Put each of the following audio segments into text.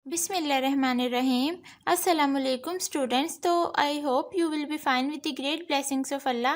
बिस्मिल्लाहिर्रहमानिर्रहीम। अस्सलामुअलैकुम स्टूडेंट्स। तो I hope you will be fine with the great blessings of अल्लाह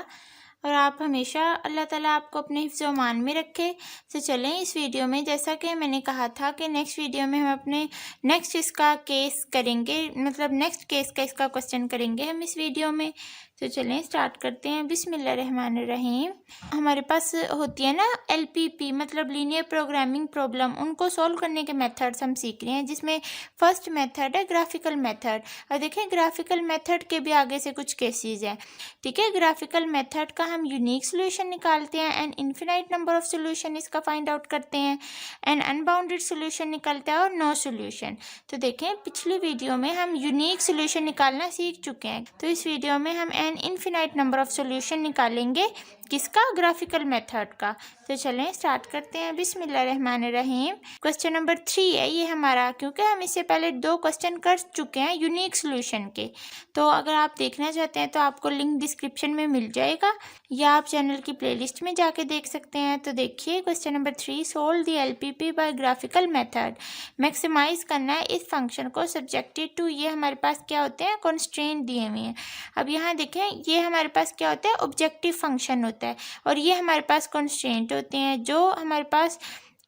और आप हमेशा अल्लाह ताला आपको अपने हिफ्ज़ व मान में रखे। तो चलें इस वीडियो में, जैसा कि मैंने कहा था कि नेक्स्ट वीडियो में हम अपने नेक्स्ट इसका केस करेंगे, मतलब नेक्स्ट केस का इसका क्वेश्चन करेंगे हम इस वीडियो में। तो चलें स्टार्ट करते हैं। बिस्मिल्लाहिर्रहमानिर्रहीम। हमारे पास होती है ना LPP, मतलब लीनियर प्रोग्रामिंग प्रॉब्लम, उनको सॉल्व करने के मेथड्स हम सीख रहे हैं, जिसमें फर्स्ट मेथड है ग्राफिकल मेथड। और देखें ग्राफिकल मेथड के भी आगे से कुछ केसेस हैं। ठीक है, ग्राफिकल मेथड का हम यूनिक सोल्यूशन निकालते हैं, and infinite number of solution इसका फाइंड आउट करते हैं, एंड अनबाउंडेड सोल्यूशन निकलता है और नो सोल्यूशन। तो देखें पिछली वीडियो में हम यूनिक सोल्यूशन निकालना सीख चुके हैं, तो इस वीडियो में हम an infinite number of solution निकालेंगे। किसका? ग्राफिकल मेथड का। तो चलें स्टार्ट करते हैं। बिस्मिल्लाहिर्रहमानिर्रहीम। क्वेश्चन नंबर 3 है ये हमारा, क्योंकि हम इससे पहले 2 क्वेश्चन कर चुके हैं यूनिक सोल्यूशन के। तो अगर आप देखना चाहते हैं तो आपको लिंक डिस्क्रिप्शन में मिल जाएगा, या आप चैनल की प्लेलिस्ट में जाके देख सकते हैं। तो देखिए question number 3, solve the LPP by graphical method. Maximise करना है इस फंक्शन को सब्जेक्टेड टू, ये हमारे पास क्या होते हैं? कॉन्स्ट्रेंट दिए हुए हैं। अब यहाँ देखें ये हमारे पास क्या होता है? ऑब्जेक्टिव फंक्शन होता है, और ये हमारे पास कॉन्स्ट्रेंट होते हैं। जो हमारे पास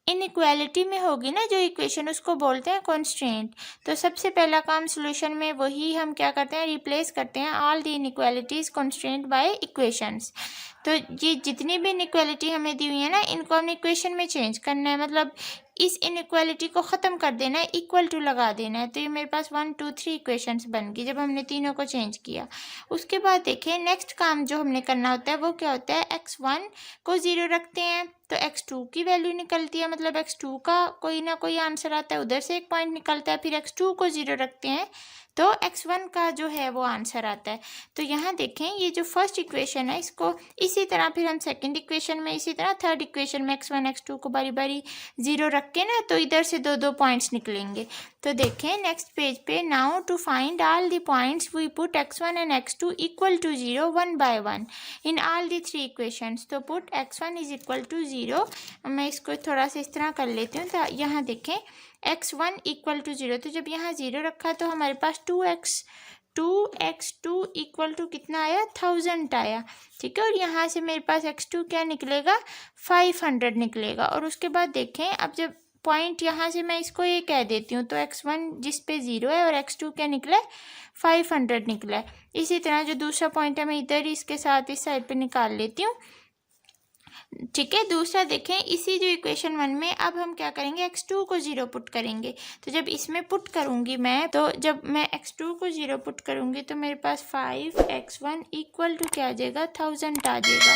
इनइक्वालिटी में होगी ना जो इक्वेशन, उसको बोलते हैं कॉन्स्ट्रेंट। तो सबसे पहला काम सॉल्यूशन में वही हम क्या करते हैं? रिप्लेस करते हैं all the inequalities constraint by equations. तो ये जितनी भी इनइक्वालिटी हमें दी हुई है ना, इनको हमने इक्वेशन में चेंज करना है, मतलब इस इनइक्वालिटी को ख़त्म कर देना है, इक्वल टू लगा देना है। तो ये मेरे पास 1 2 3 इक्वेशंस बन गई जब हमने तीनों को चेंज किया। उसके बाद देखें नेक्स्ट काम जो हमने करना होता है वो क्या होता है? x1 को 0 रखते हैं तो x2 की वैल्यू निकलती है, मतलब x2 का कोई ना कोई आंसर आता है, उधर से एक पॉइंट निकलता है। फिर x2 को 0 रखते हैं तो x1 का जो है वो आंसर आता है। तो यहाँ देखें ये जो फर्स्ट इक्वेशन है इसको इसी तरह फिर हम सेकंड इक्वेशन में, इसी तरह थर्ड इक्वेशन में x1 x2 को बारी बारी 0 रख के ना, तो इधर से 2 2 पॉइंट्स निकलेंगे। तो देखें नेक्स्ट पेज पे, now to find all the points we put x1 and x2 equal to 0 1 by 1 in all the 3 equations. तो put x1 is equal to 0। मैं इसको थोड़ा सा इस तरह कर लेती हूँ। तो यहाँ देखें x1 इक्वल टू 0, तो जब यहाँ 0 रखा तो हमारे पास 2x2 इक्वल टू कितना आया? 1000 आया। ठीक है, और यहाँ से मेरे पास x2 क्या निकलेगा? 500 निकलेगा। और उसके बाद देखें अब जब पॉइंट यहाँ से मैं इसको ये कह देती हूँ, तो x1 जिस पे 0 है और x2 क्या निकला है? 500 निकला है। इसी तरह जो दूसरा पॉइंट है मैं इधर इसके साथ इस साइड पे निकाल लेती हूँ। ठीक है, दूसरा देखें इसी जो इक्वेशन 1 में अब हम क्या करेंगे? x2 को 0 पुट करेंगे। तो जब इसमें पुट करूंगी मैं, तो जब मैं x2 को 0 पुट करूंगी तो मेरे पास 5x1 इक्वल टू क्या आ जाएगा? 1000 आ जाएगा।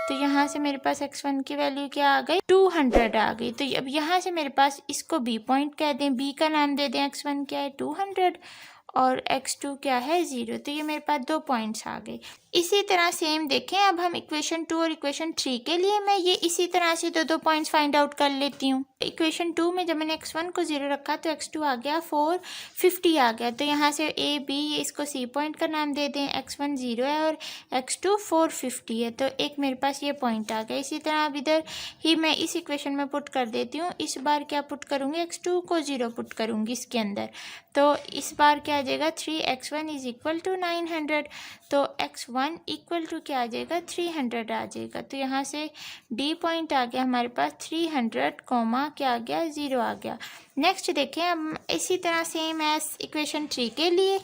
तो यहाँ से मेरे पास x1 की वैल्यू क्या आ गई? 200 आ गई। तो अब यहाँ से मेरे पास इसको b पॉइंट कह दें, b का नाम दे दें, x1 क्या है? 200 और x2 क्या है? 0। तो ये मेरे पास 2 पॉइंट्स आ गए। इसी तरह सेम देखें अब हम इक्वेशन 2 और इक्वेशन 3 के लिए मैं ये इसी तरह से 2 2 पॉइंट्स फाइंड आउट कर लेती हूँ। इक्वेशन 2 में जब मैंने x1 को 0 रखा तो x2 आ गया 450 आ गया। तो यहाँ से a b इसको c पॉइंट का नाम दे दें, x1 0 है और x2 450 है, तो एक मेरे पास ये पॉइंट आ गया। इसी तरह अब इधर ही मैं इस इक्वेशन में पुट कर देती हूँ। इस बार क्या पुट करूँगी? x2 को 0 पुट करूँगी इसके अंदर। तो इस बार क्या आ जाएगा? 3x1 is equal to 900। तो x1 इक्वल टू क्या आ जाएगा? 300 आ जाएगा। तो यहाँ से d पॉइंट आ गया हमारे पास 300 कॉमा क्या आ गया? 0 आ गया। नेक्स्ट देखें अब इसी तरह सेम एज इक्वेशन 3 के लिए,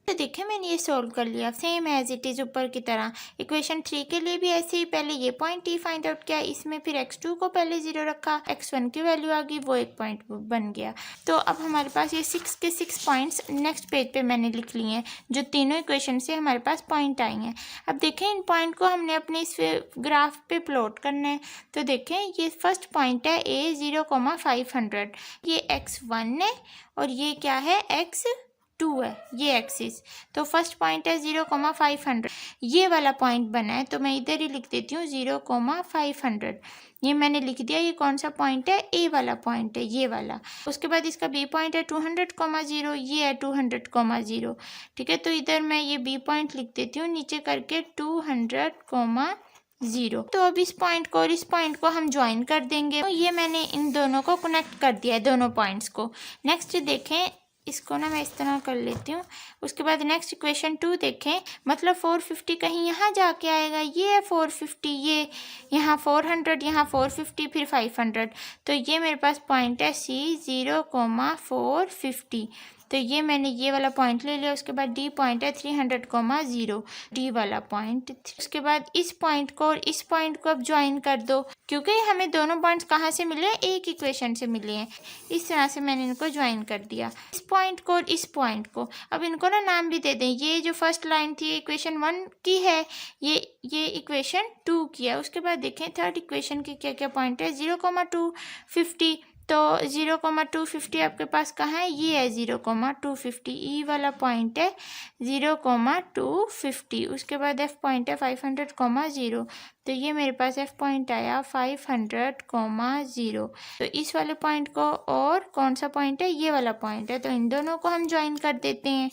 तो देखें मैंने ये सॉल्व कर लिया सेम एज इट इज़ ऊपर की तरह। इक्वेशन 3 के लिए भी ऐसे ही पहले ये पॉइंट ही फाइंड आउट किया, इसमें फिर x2 को पहले 0 रखा, x1 की वैल्यू आ गई, वो एक पॉइंट बन गया। तो अब हमारे पास ये 6 के 6 पॉइंट्स नेक्स्ट पेज पे मैंने लिख लिए हैं, जो तीनों इक्वेशन से हमारे पास पॉइंट आई हैं। अब देखें इन पॉइंट को हमने अपने इस ग्राफ पे प्लॉट करना है। तो देखें ये फर्स्ट पॉइंट है a 0, 500, ये x1 है और ये क्या है? x2 है, ये एक्सिस। तो फर्स्ट पॉइंट है 0, 500, ये वाला पॉइंट बना है, तो मैं इधर ही लिख देती हूँ 0, 500। ये मैंने लिख दिया। ये कौन सा पॉइंट है? ए वाला पॉइंट है, ये वाला। उसके बाद इसका बी पॉइंट है 200, 0, ये है 200, 0। ठीक है, तो इधर मैं ये बी पॉइंट लिख देती हूँ नीचे करके 200, 0। तो अब इस पॉइंट को और इस पॉइंट को हम ज्वाइन कर देंगे। तो ये मैंने इन दोनों को कनेक्ट कर दिया है, दोनों पॉइंट्स को। नेक्स्ट देखें इसको ना मैं इस तरह कर लेती हूँ। उसके बाद नेक्स्ट इक्वेशन 2 देखें, मतलब 450 कहीं यहाँ जाके आएगा, ये है 450, ये यहाँ 400, यहाँ 450, फिर 500। तो ये मेरे पास पॉइंट है C0,450। तो ये मैंने ये वाला पॉइंट ले लिया। उसके बाद डी पॉइंट है 300,0, डी वाला पॉइंट। उसके बाद इस पॉइंट को और इस पॉइंट को अब ज्वाइन कर दो, क्योंकि हमें दोनों पॉइंट्स कहाँ से मिले हैं, एक इक्वेशन से मिले हैं। इस तरह से मैंने इनको ज्वाइन कर दिया, इस पॉइंट को और इस पॉइंट को। अब इनको ना नाम भी दे दें। ये जो फर्स्ट लाइन थी इक्वेशन 1 की है, ये इक्वेशन 2 की है। उसके बाद देखें थर्ड इक्वेशन के क्या क्या पॉइंट है, 0,250। तो 0,250 आपके पास कहाँ है, ये है 0,250, ई वाला पॉइंट है 0,250। उसके बाद एफ पॉइंट है 500,0। तो ये मेरे पास एफ पॉइंट आया 500,0। तो इस वाले पॉइंट को और कौन सा पॉइंट है, ये वाला पॉइंट है। तो इन दोनों को हम ज्वाइन कर देते हैं।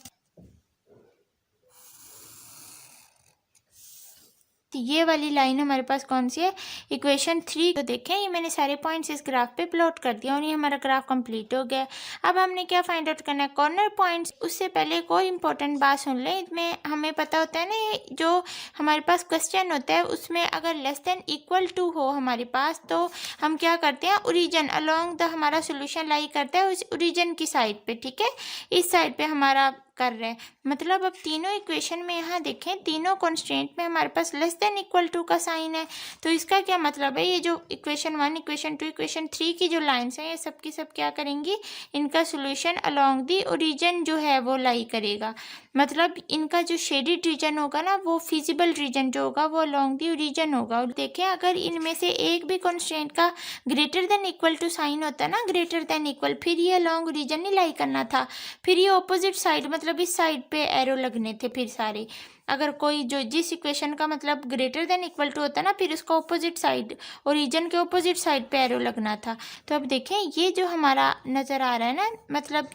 तो ये वाली लाइन हमारे पास कौन सी है, इक्वेशन 3। तो देखें ये मैंने सारे पॉइंट्स इस ग्राफ पे प्लॉट कर दिया और ये हमारा ग्राफ कंप्लीट हो गया। अब हमने क्या फाइंड आउट करना है, कॉर्नर पॉइंट्स। उससे पहले एक और इम्पोर्टेंट बात सुन लें। इसमें हमें पता होता है ना, ये जो हमारे पास क्वेश्चन होता है उसमें अगर लेस देन इक्वल टू हो हमारे पास, तो हम क्या करते हैं, ओरिजिन अलोंग द हमारा सोल्यूशन लाई करता है उस ओरिजिन की साइड पे। ठीक है, इस साइड पे हमारा कर रहे हैं। मतलब अब तीनों इक्वेशन में यहाँ देखें, तीनों कॉन्स्टेंट में हमारे पास लेस देन इक्वल टू का साइन है। तो इसका क्या मतलब है, ये जो इक्वेशन 1, इक्वेशन 2, इक्वेशन 3 की जो लाइन्स हैं, ये सब की सब क्या करेंगी, इनका सोल्यूशन अलोंग दी ओरिजिन जो है वो लाई करेगा। मतलब इनका जो शेडेड रीजन होगा ना, वो फिजिबल रीजन जो होगा वो अलोंग दी ओरिजिन होगा। और देखें अगर इनमें से एक भी कॉन्स्टेंट का greater than equal to sign होता है ना, ग्रेटर देन इक्वल, फिर ये अलोंग ओरिजिन नहीं लाई करना था, फिर ये ऑपोजिट साइड मतलब इस साइड पे एरो लगने थे फिर सारे। अगर कोई जो जिस इक्वेशन का मतलब ग्रेटर देन इक्वल टू होता है ना, फिर उसका ऑपोजिट साइड, ओरिजिन के ऑपोजिट साइड पे एरो लगना था। तो अब देखें ये जो हमारा नज़र आ रहा है ना, मतलब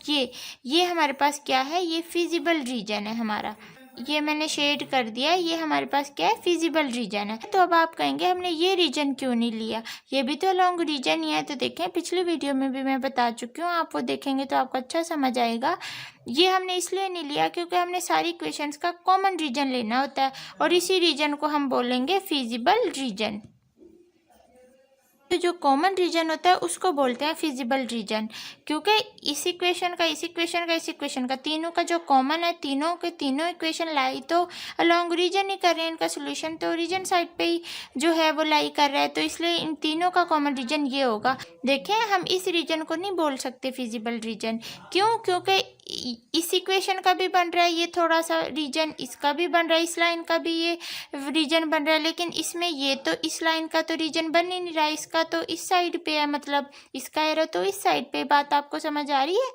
ये हमारे पास क्या है, ये फिजिबल रीजन है हमारा। ये मैंने शेड कर दिया, ये हमारे पास क्या है, फिजिबल रीजन है। तो अब आप कहेंगे हमने ये रीजन क्यों नहीं लिया, ये भी तो लॉन्ग रीजन ही है। तो देखें पिछली वीडियो में भी मैं बता चुकी हूँ, आप वो देखेंगे तो आपको अच्छा समझ आएगा। ये हमने इसलिए नहीं लिया क्योंकि हमने सारी इक्वेशंस का कॉमन रीजन लेना होता है, और इसी रीजन को हम बोलेंगे फिजिबल रीजन। तो जो कॉमन रीजन होता है उसको बोलते हैं फिजिबल रीजन, क्योंकि इस इक्वेशन का, इस इक्वेशन का, इस इक्वेशन का, तीनों का जो कॉमन है, तीनों के तीनों इक्वेशन लाई तो अलोंग रीजन ही कर रहे हैं। इनका सोल्यूशन तो रीजन साइड पे ही जो है वो लाई कर रहा है। तो इसलिए इन तीनों का कॉमन रीजन ये होगा। देखें हम इस रीजन को नहीं बोल सकते फिजिबल रीजन, क्यों, क्योंकि इस इक्वेशन का भी बन रहा है ये थोड़ा सा रीजन, इसका भी बन रहा है, इस लाइन का भी ये रीजन बन रहा है, लेकिन इसमें ये तो इस लाइन का तो रीजन बन ही नहीं रहा है, इसका तो इस साइड पे है, मतलब इसका एरो तो इस साइड पे। बात आपको समझ आ रही है?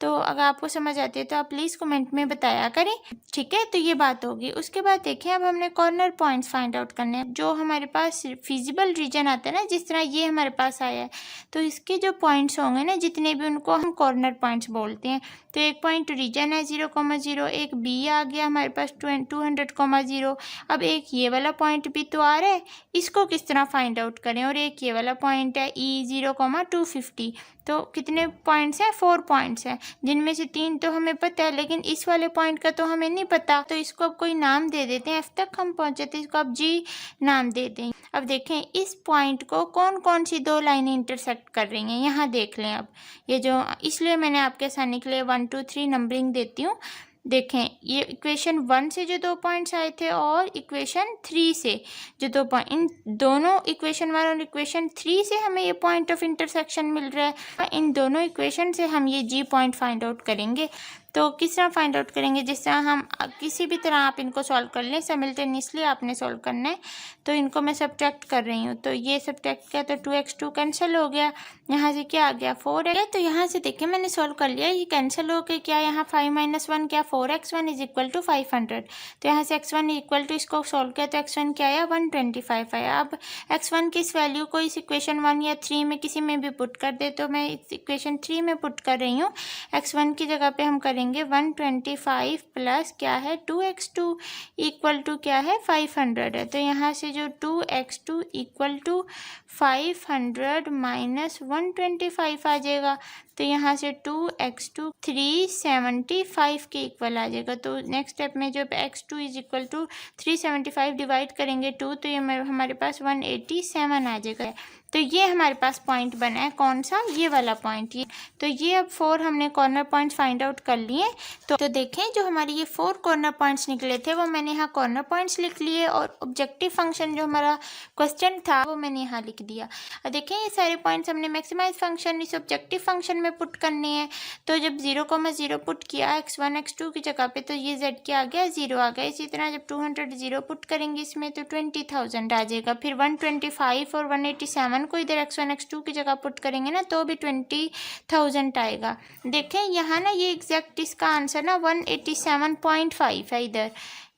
तो अगर आपको समझ आती है तो आप प्लीज़ कमेंट में बताया करें। ठीक है, तो ये बात होगी। उसके बाद देखें अब हमने कॉर्नर पॉइंट्स फाइंड आउट करने हैं। जो हमारे पास फिजिबल रीजन आता है ना, जिस तरह ये हमारे पास आया है, तो इसके जो पॉइंट्स होंगे ना जितने भी, उनको हम कॉर्नर पॉइंट्स बोलते हैं। तो एक पॉइंट रीजन है 0,0, एक बी आ गया हमारे पास 200,0। अब एक ये वाला पॉइंट भी तो आ रहा है, इसको किस तरह फाइंड आउट करें। और एक ये वाला पॉइंट है ई 0,250। तो कितने पॉइंट्स हैं, 4 पॉइंट्स हैं, जिनमें से 3 तो हमें पता है, लेकिन इस वाले पॉइंट का तो हमें नहीं पता। तो इसको अब कोई नाम दे देते हैं, एफ तक हम पहुंचे थे, इसको अब जी नाम दे दें। अब देखें इस पॉइंट को कौन कौन सी 2 लाइनें इंटरसेक्ट कर रही हैं, यहाँ देख लें। अब ये जो, इसलिए मैंने आपके आसानी के लिए 1 2 3 नंबरिंग देती हूँ। देखें ये इक्वेशन 1 से जो 2 पॉइंट्स आए थे और इक्वेशन 3 से जो 2 पॉइंट, इन दोनों इक्वेशन 1 और इक्वेशन 3 से हमें ये पॉइंट ऑफ इंटरसेक्शन मिल रहा है। इन दोनों इक्वेशन से हम ये जी पॉइंट फाइंड आउट करेंगे। तो किस तरह फाइंड आउट करेंगे, जिस तरह हम किसी भी तरह आप इनको सॉल्व कर लें, साइमल्टेनियसली आपने सॉल्व करना है। तो इनको मैं सब्ट्रैक्ट कर रही हूँ, तो ये सब्ट्रैक्ट किया तो 2x2 कैंसिल हो गया, यहाँ से क्या आ गया 4x। तो यहाँ से देखिए मैंने सॉल्व कर लिया, ये कैंसिल हो गया, क्या यहाँ 5 - 1 क्या 4x1 = 500। तो यहाँ से x1 इक्वल टू, इसको सॉल्व किया तो x1 क्या आया 125 आया। अब x1 की इस वैल्यू को इस इक्वेशन 1 या 3 में किसी में भी पुट कर दे, तो मैं इस इक्वेशन 3 में पुट कर रही हूँ। x1 की जगह पे हम करेंगे 125 प्लस क्या है 2x2 इक्वल टू क्या है 500 है। तो यहाँ से जो 2x2 इक्वल टू 500 माइनस 125 आ जाएगा। तो यहाँ से 2x2 375 के इक्वल आ जाएगा। तो नेक्स्ट स्टेप में जब x2 is equal to 375 divide करेंगे 2, तो ये हमारे पास 187 आ जाएगा। तो ये हमारे पास पॉइंट बना है, कौन सा, ये वाला पॉइंट। ये तो ये अब 4 हमने कॉर्नर पॉइंट्स फाइंड आउट कर लिए। तो देखें जो हमारे ये 4 कॉर्नर पॉइंट्स निकले थे वो मैंने यहाँ कॉर्नर पॉइंट्स लिख लिए, और ऑब्जेक्टिव फंक्शन जो हमारा क्वेश्चन था वो मैंने यहाँ लिख दिया। और देखें ये सारे पॉइंट्स हमने मैक्सिमाइज फंक्शन इस ऑब्जेक्टिव फंक्शन में पुट करने हैं। तो जब 0,0 पुट किया x1 x2 की जगह पे, तो ये z क्या आ गया, 0 आ गया। इसी तरह जब 200 0 पुट करेंगे इसमें तो 20,000 आ जाएगा। फिर 125 और 187 को इधर x1 x2 की जगह पुट करेंगे ना तो भी 20,000 आएगा। देखें यहाँ ना ये एग्जैक्ट इसका आंसर ना 187.5 है। इधर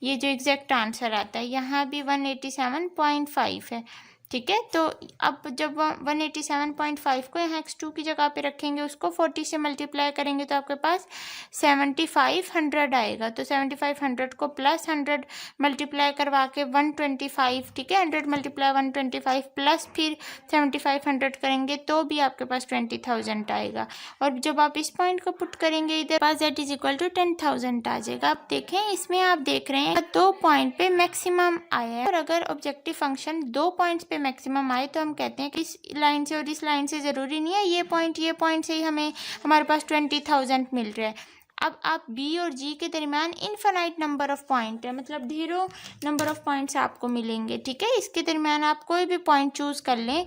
ये जो एग्जैक्ट आंसर आता है यहाँ भी 187.5 है, ठीक है। तो अब जब 187.5 को यहाँ x2 की जगह पे रखेंगे, उसको 40 से मल्टीप्लाई करेंगे तो आपके पास 7500 आएगा। तो 7500 को प्लस 100 मल्टीप्लाई करवा के 125, ठीक है, 100 मल्टीप्लाई 125 प्लस फिर 7500 करेंगे तो भी आपके पास 20,000 आएगा। और जब आप इस पॉइंट को पुट करेंगे इधर पास z इज इक्वल टू 10,000 आ जाएगा। आप देखें इसमें आप देख रहे हैं 2 पॉइंट पे मैक्सिमम आया है, और अगर ऑब्जेक्टिव फंक्शन 2 पॉइंट्स पे मैक्सिमम आए तो हम कहते हैं कि इस लाइन से और इस लाइन से ज़रूरी नहीं है ये पॉइंट से ही हमारे पास 20,000 मिल रहा है। अब आप बी और जी के दरमियान इनफाइनाइट नंबर ऑफ पॉइंट है, मतलब ढेरों नंबर ऑफ पॉइंट्स आपको मिलेंगे, ठीक है। इसके दरमियान आप कोई भी पॉइंट चूज़ कर लें,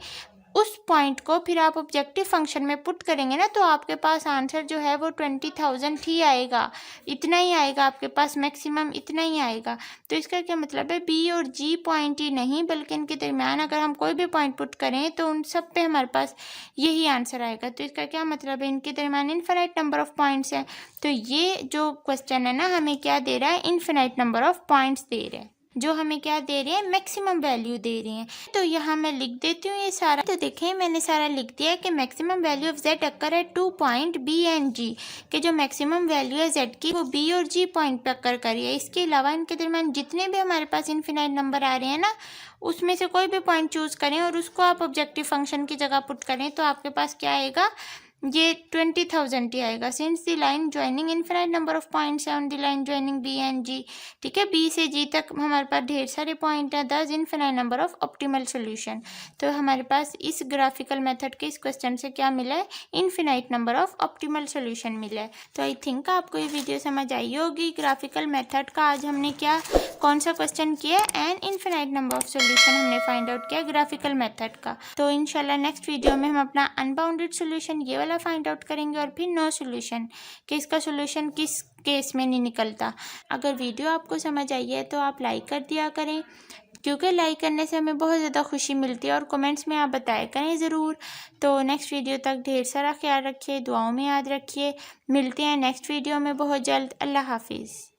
उस पॉइंट को फिर आप ऑब्जेक्टिव फंक्शन में पुट करेंगे ना तो आपके पास आंसर जो है वो 20,000 ही आएगा। इतना ही आएगा आपके पास, मैक्सिमम इतना ही आएगा। तो इसका क्या मतलब है, बी और जी पॉइंट ही नहीं बल्कि इनके दरमियान अगर हम कोई भी पॉइंट पुट करें तो उन सब पे हमारे पास यही आंसर आएगा। तो इसका क्या मतलब है, इनके दरमियान इनफाइनाइट नंबर ऑफ पॉइंट्स हैं। तो ये जो क्वेश्चन है ना हमें क्या दे रहा है, इनफाइनाइट नंबर ऑफ पॉइंट्स दे रहा है, जो हमें क्या दे रहे हैं, मैक्सिमम वैल्यू दे रहे हैं। तो यहाँ मैं लिख देती हूँ ये सारा। तो देखें मैंने सारा लिख दिया है कि maximum value of z occur है 2 पॉइंट b एंड g, कि जो मैक्सिमम वैल्यू है z की वो b और g पॉइंट पे अक्कर करी है। इसके अलावा इनके दरमियान जितने भी हमारे पास इनफिनाइट नंबर आ रहे हैं ना उसमें से कोई भी पॉइंट चूज़ करें और उसको आप ऑब्जेक्टिव फंक्शन की जगह पुट करें तो आपके पास क्या आएगा, ये 20,000 ही आएगा। Since the line joining infinite number of points है on the line joining B and G, ठीक है, बी से जी तक हमारे पास ढेर सारे पॉइंट हैं, दस infinite number of optimal solution. तो हमारे पास इस ग्राफिकल मेथड के इस क्वेश्चन से क्या मिला है, infinite number of optimal solution मिला है। तो आई थिंक आपको ये वीडियो समझ आई होगी। ग्राफिकल मेथड का आज हमने क्या कौन सा क्वेश्चन किया, and infinite number of solution हमने फाइंड आउट किया ग्राफिकल मेथड का। तो इंशाल्लाह नेक्स्ट वीडियो में हम अपना अनबाउंडेड सोल्यूशन ये वाला फाइंड आउट करेंगे, और फिर नो सोल्यूशन कि इसका सोल्यूशन किस केस में नहीं निकलता। अगर वीडियो आपको समझ आई है तो आप लाइक कर दिया करें, क्योंकि लाइक करने से हमें बहुत ज़्यादा खुशी मिलती है, और कमेंट्स में आप बताया करें ज़रूर। तो नेक्स्ट वीडियो तक ढेर सारा ख्याल रखिए, दुआओं में याद रखिए। मिलते हैं नेक्स्ट वीडियो में बहुत जल्द। अल्लाह हाफिज़।